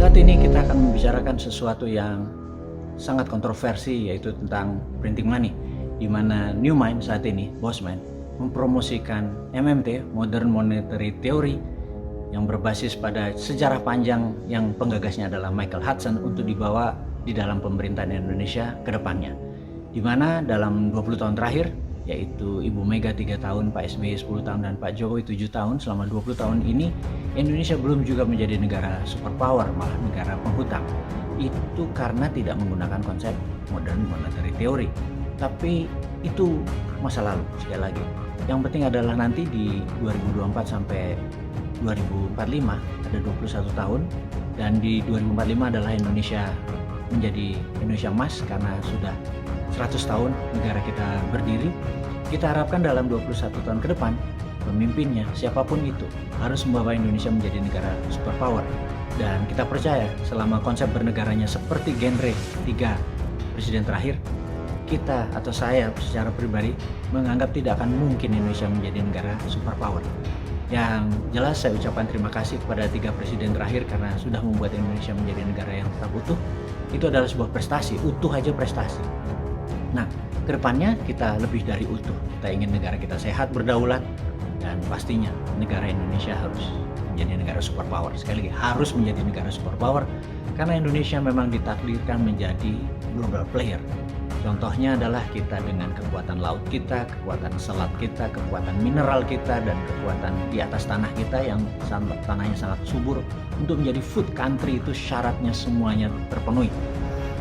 Saat ini kita akan membicarakan sesuatu yang sangat kontroversi, yaitu tentang printing money, di mana Newmind saat ini, Bosman, mempromosikan MMT, Modern Monetary Theory, yang berbasis pada sejarah panjang yang penggagasnya adalah Michael Hudson untuk dibawa di dalam pemerintahan Indonesia ke depannya. Di mana dalam 20 tahun terakhir, yaitu Ibu Mega 3 tahun, Pak SBY 10 tahun, dan Pak Jokowi 7 tahun, selama 20 tahun ini Indonesia belum juga menjadi negara superpower, malah negara penghutang. Itu karena tidak menggunakan konsep Modern Monetary Theory. Tapi itu masa lalu, sekali lagi. Yang penting adalah nanti di 2024 sampai 2045 ada 21 tahun, dan di 2045 adalah Indonesia menjadi Indonesia emas karena sudah 100 tahun negara kita berdiri. Kita harapkan dalam 21 tahun ke depan pemimpinnya siapapun itu harus membawa Indonesia menjadi negara superpower. Dan kita percaya selama konsep bernegaranya seperti genre 3 presiden terakhir, kita atau saya secara pribadi menganggap tidak akan mungkin Indonesia menjadi negara superpower. Yang jelas saya ucapkan terima kasih kepada 3 presiden terakhir karena sudah membuat Indonesia menjadi negara yang tetap utuh. Itu adalah sebuah prestasi, utuh aja prestasi. Nah, kedepannya kita lebih dari utuh. Kita ingin negara kita sehat, berdaulat, dan pastinya negara Indonesia harus menjadi negara superpower. Sekali lagi, harus menjadi negara superpower karena Indonesia memang ditakdirkan menjadi global player. Contohnya adalah kita dengan kekuatan laut kita, kekuatan selat kita, kekuatan mineral kita, dan kekuatan di atas tanah kita yang tanahnya sangat subur. Untuk menjadi food country itu syaratnya semuanya terpenuhi.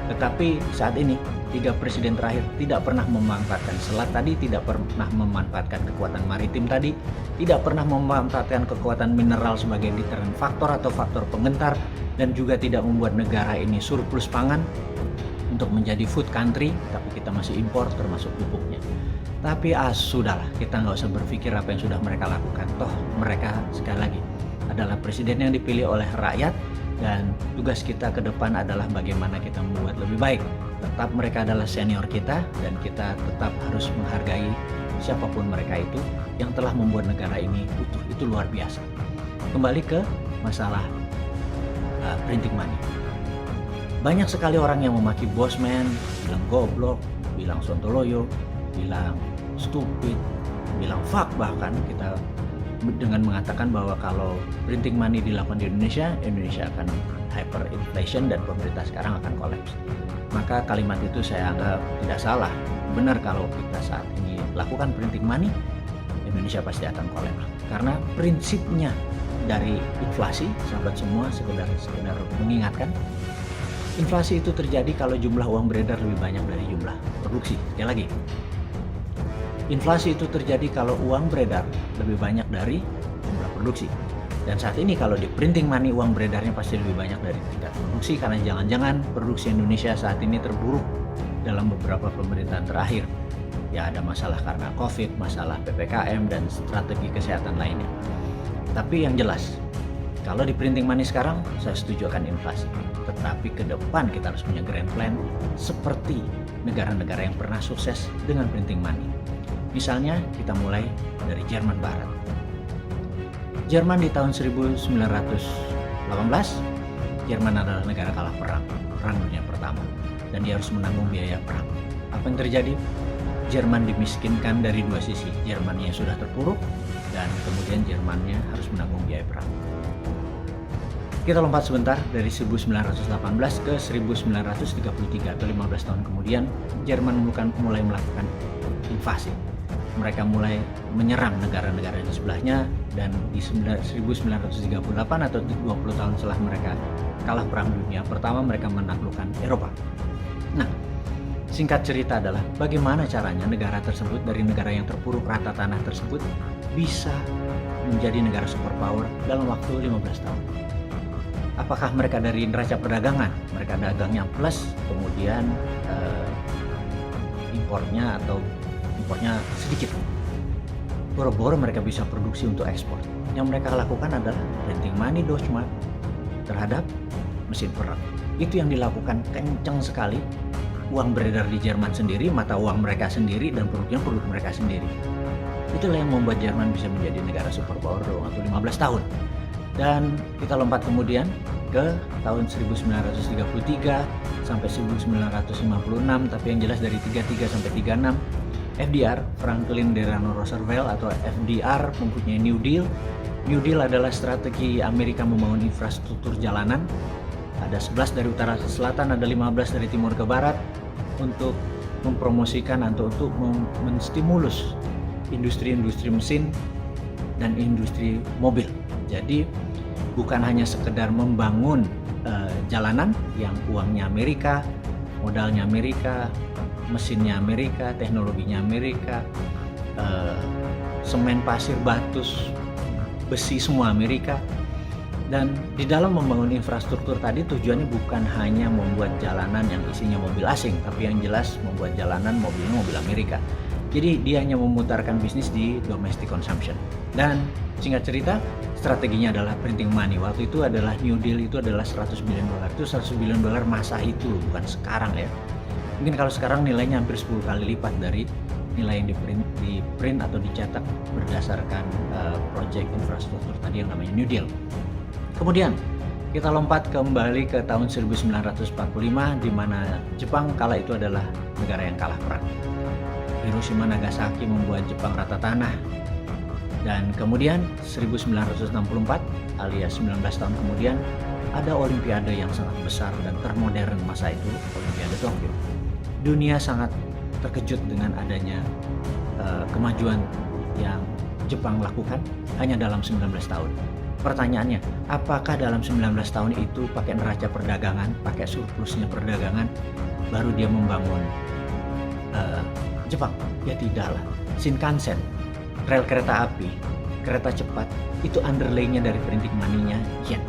Tetapi saat ini 3 presiden terakhir tidak pernah memanfaatkan selat tadi, tidak pernah memanfaatkan kekuatan maritim tadi, tidak pernah memanfaatkan kekuatan mineral sebagai deterrent faktor atau faktor pengentar, dan juga tidak membuat negara ini surplus pangan untuk menjadi food country, tapi kita masih impor termasuk pupuknya. Tapi sudahlah, kita nggak usah berpikir apa yang sudah mereka lakukan. Toh mereka sekali lagi adalah presiden yang dipilih oleh rakyat, dan tugas kita ke depan adalah bagaimana kita membuat lebih baik. Tetap mereka adalah senior kita, dan kita tetap harus menghargai siapapun mereka itu yang telah membuat negara ini utuh. Itu luar biasa. Kembali ke masalah printing money. Banyak sekali orang yang memaki Bosman, bilang goblok, bilang sontoloyo, bilang stupid, bilang fuck, bahkan kita dengan mengatakan bahwa kalau printing money dilakukan di Indonesia, Indonesia akan hyperinflation dan pemerintah sekarang akan kolaps. Maka kalimat itu saya anggap tidak salah. Benar, kalau kita saat ini lakukan printing money, Indonesia pasti akan kolaps. Karena prinsipnya dari inflasi, sahabat semua, sekedar mengingatkan, inflasi itu terjadi kalau jumlah uang beredar lebih banyak dari jumlah produksi. Sekali lagi, inflasi itu terjadi kalau uang beredar lebih banyak dari jumlah produksi. Dan saat ini kalau di printing money, uang beredarnya pasti lebih banyak dari tingkat produksi, karena jangan-jangan produksi Indonesia saat ini terburuk dalam beberapa pemerintahan terakhir. Ya, ada masalah karena COVID, masalah PPKM, dan strategi kesehatan lainnya. Tapi yang jelas, kalau di printing money sekarang, saya setuju akan inflasi. Tetapi ke depan kita harus punya grand plan seperti negara-negara yang pernah sukses dengan printing money. Misalnya kita mulai dari Jerman Barat. Jerman di tahun 1918, Jerman adalah negara kalah perang dunia pertama, dan dia harus menanggung biaya perang. Apa yang terjadi? Jerman dimiskinkan dari 2 sisi. Jermannya sudah terpuruk, dan kemudian Jermannya harus menanggung biaya perang. Kita lompat sebentar dari 1918 ke 1933 atau 15 tahun kemudian, Jerman mulai melakukan invasi. Mereka mulai menyerang negara-negara di sebelahnya, dan di 1938 atau 20 tahun setelah mereka kalah perang dunia pertama, mereka menaklukkan Eropa. Nah, singkat cerita adalah bagaimana caranya negara tersebut dari negara yang terpuruk rata tanah tersebut bisa menjadi negara superpower dalam waktu 15 tahun. Apakah mereka dari neraca perdagangan? Mereka dagangnya plus, kemudian impornya sedikit. Boro-boro mereka bisa produksi untuk ekspor. Yang mereka lakukan adalah printing money Deutschmark terhadap mesin perang. Itu yang dilakukan kencang sekali. Uang beredar di Jerman sendiri, mata uang mereka sendiri, dan produknya produk mereka sendiri. Itulah yang membuat Jerman bisa menjadi negara superpower dalam waktu 15 tahun. Dan kita lompat kemudian ke tahun 1933 sampai 1956, tapi yang jelas dari 33 sampai 36 FDR, Franklin Delano Roosevelt atau FDR, mempunyai New Deal. New Deal adalah strategi Amerika membangun infrastruktur jalanan. Ada 11 dari utara ke selatan, ada 15 dari timur ke barat, untuk mempromosikan atau untuk menstimulus industri-industri mesin dan industri mobil. Jadi bukan hanya sekedar membangun jalanan yang uangnya Amerika, modalnya Amerika, mesinnya Amerika, teknologinya Amerika, semen, pasir, batu, besi semua Amerika. Dan di dalam membangun infrastruktur tadi tujuannya bukan hanya membuat jalanan yang isinya mobil asing, tapi yang jelas membuat jalanan mobilnya mobil Amerika. Jadi dia hanya memutarkan bisnis di domestic consumption. Dan singkat cerita, strateginya adalah printing money. Waktu itu adalah New Deal itu adalah $100 billion. Itu $100 billion masa itu, bukan sekarang ya. Mungkin kalau sekarang nilainya hampir 10 kali lipat dari nilai yang di print atau dicetak berdasarkan proyek infrastruktur tadi yang namanya New Deal. Kemudian kita lompat kembali ke tahun 1945, di mana Jepang kala itu adalah negara yang kalah perang. Hiroshima Nagasaki membuat Jepang rata tanah. Dan kemudian 1964 alias 19 tahun kemudian ada olimpiade yang sangat besar dan termodern masa itu, Olimpiade Tokyo. Dunia sangat terkejut dengan adanya kemajuan yang Jepang lakukan hanya dalam 19 tahun. Pertanyaannya, apakah dalam 19 tahun itu pakai neraca perdagangan, pakai surplusnya perdagangan, baru dia membangun Jepang? Ya tidaklah. Shinkansen, rel kereta api, kereta cepat, itu underlay-nya dari printing money-nya yen.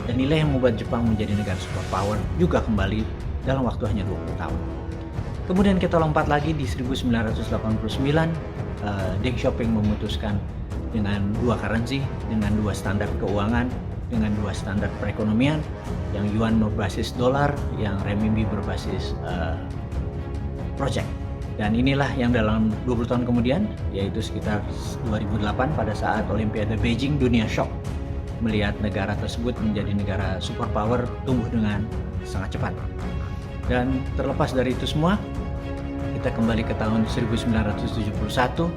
Dan nilai yang membuat Jepang menjadi negara superpower juga kembali dalam waktu hanya 20 tahun. Kemudian kita lompat lagi di 1989, Deng Xiaoping memutuskan dengan dua currency, dengan dua standar keuangan, dengan dua standar perekonomian, yang yuan berbasis dolar, yang renminbi berbasis project. Dan inilah yang dalam 20 tahun kemudian, yaitu sekitar 2008 pada saat Olimpiade Beijing, dunia shock melihat negara tersebut menjadi negara superpower, tumbuh dengan sangat cepat. Dan terlepas dari itu semua, kita kembali ke tahun 1971,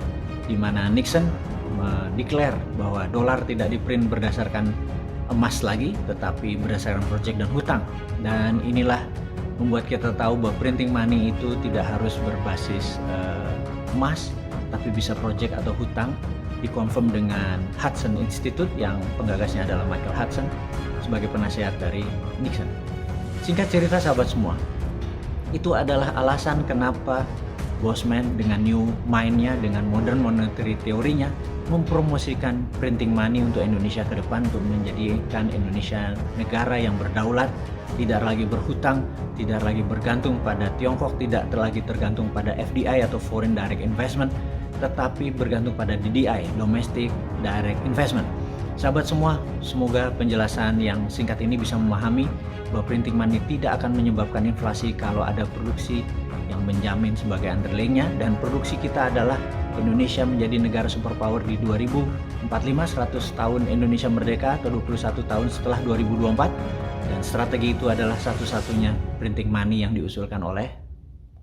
di mana Nixon mendeklar bahwa dolar tidak diprint berdasarkan emas lagi, tetapi berdasarkan proyek dan hutang. Dan inilah membuat kita tahu bahwa printing money itu tidak harus berbasis emas, tapi bisa proyek atau hutang. Dikonfirm dengan Hudson Institute yang penggagasnya adalah Michael Hudson sebagai penasihat dari Nixon. Singkat cerita sahabat semua, itu adalah alasan kenapa Bosman dengan new mind-nya, dengan modern monetary teorinya, mempromosikan printing money untuk Indonesia ke depan, untuk menjadikan Indonesia negara yang berdaulat, tidak lagi berhutang, tidak lagi bergantung pada Tiongkok, tidak lagi tergantung pada FDI atau Foreign Direct Investment, tetapi bergantung pada DDI, Domestic Direct Investment. Sahabat semua, semoga penjelasan yang singkat ini bisa memahami bahwa printing money tidak akan menyebabkan inflasi kalau ada produksi yang menjamin sebagai underlay-nya, dan produksi kita adalah Indonesia menjadi negara superpower di 2045, 100 tahun Indonesia merdeka atau 21 tahun setelah 2024, dan strategi itu adalah satu-satunya printing money yang diusulkan oleh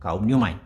kaum New Mind.